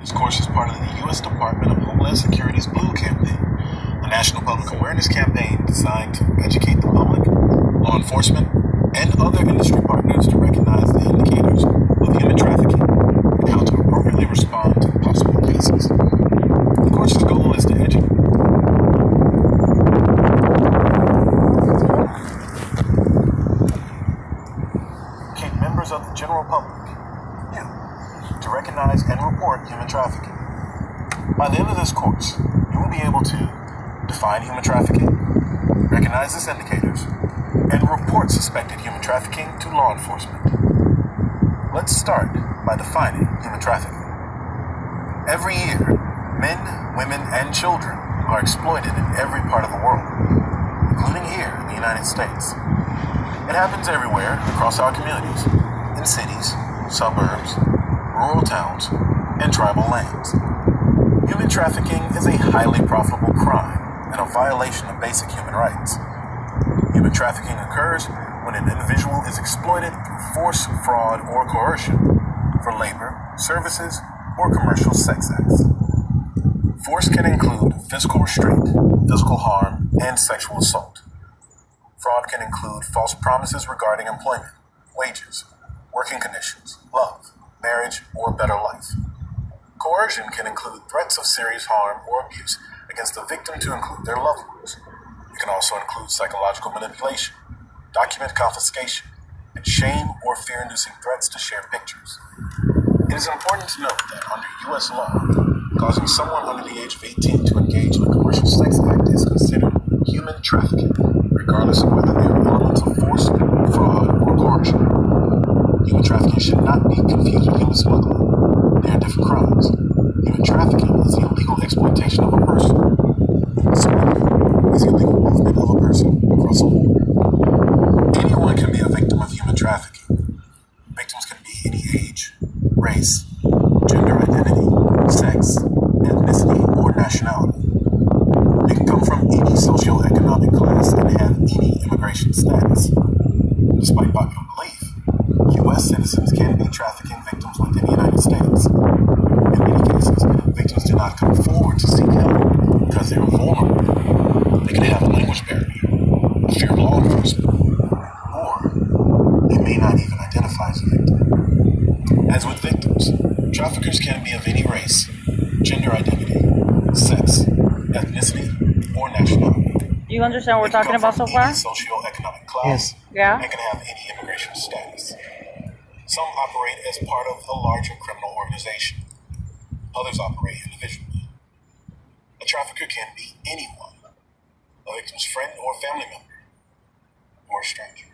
This course is part of the U.S. Department of Homeland Security's Blue Campaign, a national public awareness campaign designed to educate the public, law enforcement, and other industry partners to recognize the indicators of human trafficking and how to appropriately respond to possible cases. The course's goal is to educate. Members of the general public, you, to recognize and report human trafficking. By the end of this course, you will be able to define human trafficking, recognize its indicators, and report suspected human trafficking to law enforcement. Let's start by defining human trafficking. Every year, men, women, and children are exploited in every part of the world, including here in the United States. It happens everywhere across our communities, in cities, suburbs, rural towns, and tribal lands. Human trafficking is a highly profitable crime and a violation of basic human rights. Human trafficking occurs when an individual is exploited through force, fraud, or coercion for labor, services, or commercial sex acts. Force can include physical restraint, physical harm, and sexual assault. Fraud can include false promises regarding employment, wages, working conditions, love, marriage, or better life. Coercion can include threats of serious harm or abuse against the victim to include their loved ones. It can also include psychological manipulation, document confiscation, and shame or fear-inducing threats to share pictures. It is important to note that under U.S. law, causing someone under the age of 18 to engage in a commercial sex act is considered human trafficking, regardless of whether there are elements of force, fraud, or coercion. Human trafficking should not be confused with human smuggling. They are different crimes. Human trafficking is the illegal exploitation of a person. Smuggling is the illegal movement of a person across a border. Anyone can be a victim of human trafficking. Victims can be any age, race, gender identity, sex, ethnicity, or nationality. They can come from any socioeconomic class and have any immigration status. Despite popular belief, U.S. citizens can be trafficking victims within the United States. In many cases, victims do not come forward to seek help because they are vulnerable. They can have a language barrier, fear of law enforcement, or they may not even identify as a victim. As with victims, traffickers can be of any race, gender identity, sex, ethnicity, or nationality. Do you understand what we're talking about so far? Socioeconomic class, Yeah. and can have any immigration status. Some operate as part of a larger criminal organization. Others operate individually. A trafficker can be anyone, a victim's friend or family member, or a stranger.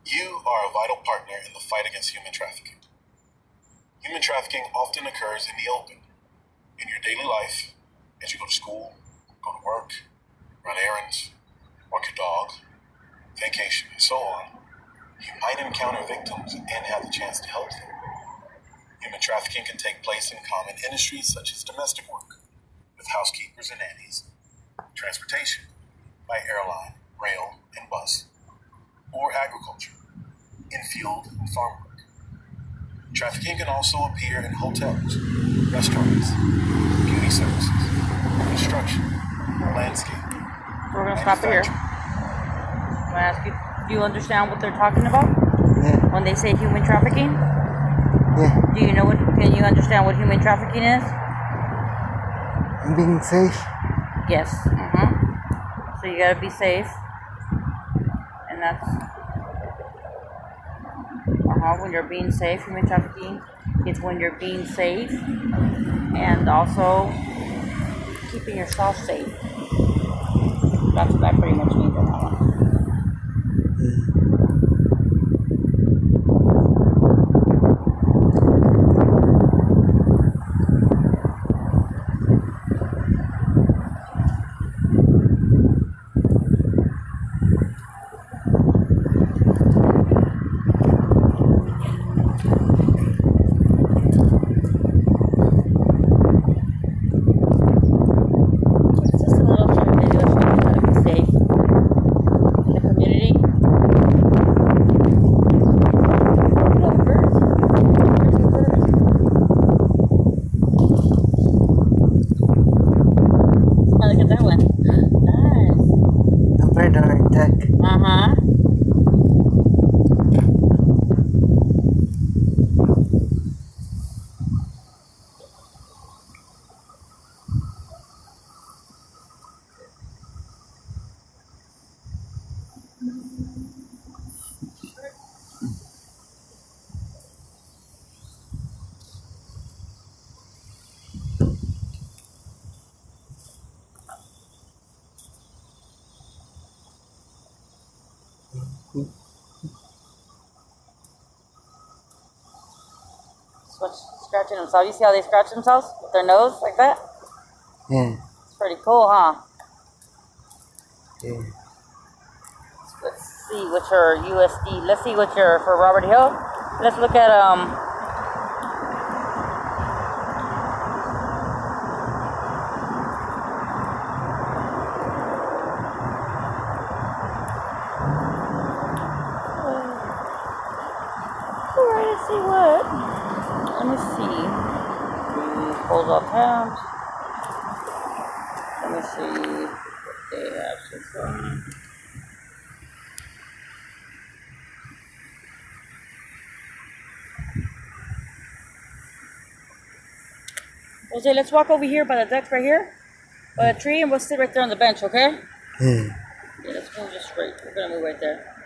You are a vital partner in the fight against human trafficking. Human trafficking often occurs in the open, in your daily life, as you go to school, go to work, run errands, walk your dog, vacation, and so on. You might encounter victims and have the chance to help them. Human trafficking can take place in common industries such as domestic work, with housekeepers and nannies, transportation, by airline, rail, and bus, or agriculture, in field and farm work. Trafficking can also appear in hotels, restaurants, beauty services, construction, landscape. We're going to stop it here. I'm going to ask you, do you understand what they're talking about? Yeah. When they say human trafficking? Yeah. Do you know what, can you understand what human trafficking is? Being safe. Yes. So you gotta be safe. And that's, when you're being safe, human trafficking is when you're being safe and also keeping yourself safe. That's what that pretty much means on that one. It's just a little short video showing you how to be safe in the community. scratching themselves. You see how they scratch themselves with their nose like that? Yeah. It's pretty cool, huh? Yeah. Let's see what your USD. Let's see what your for Robert Hill. Let's look at Alright, let's see what. Let me see. Hold up pounds. Let me see what they have so far. Jose, let's walk over here by the deck right here. By the tree, and we'll sit right there on the bench, okay? Yeah. Yeah, let's move just straight. We're gonna move right there.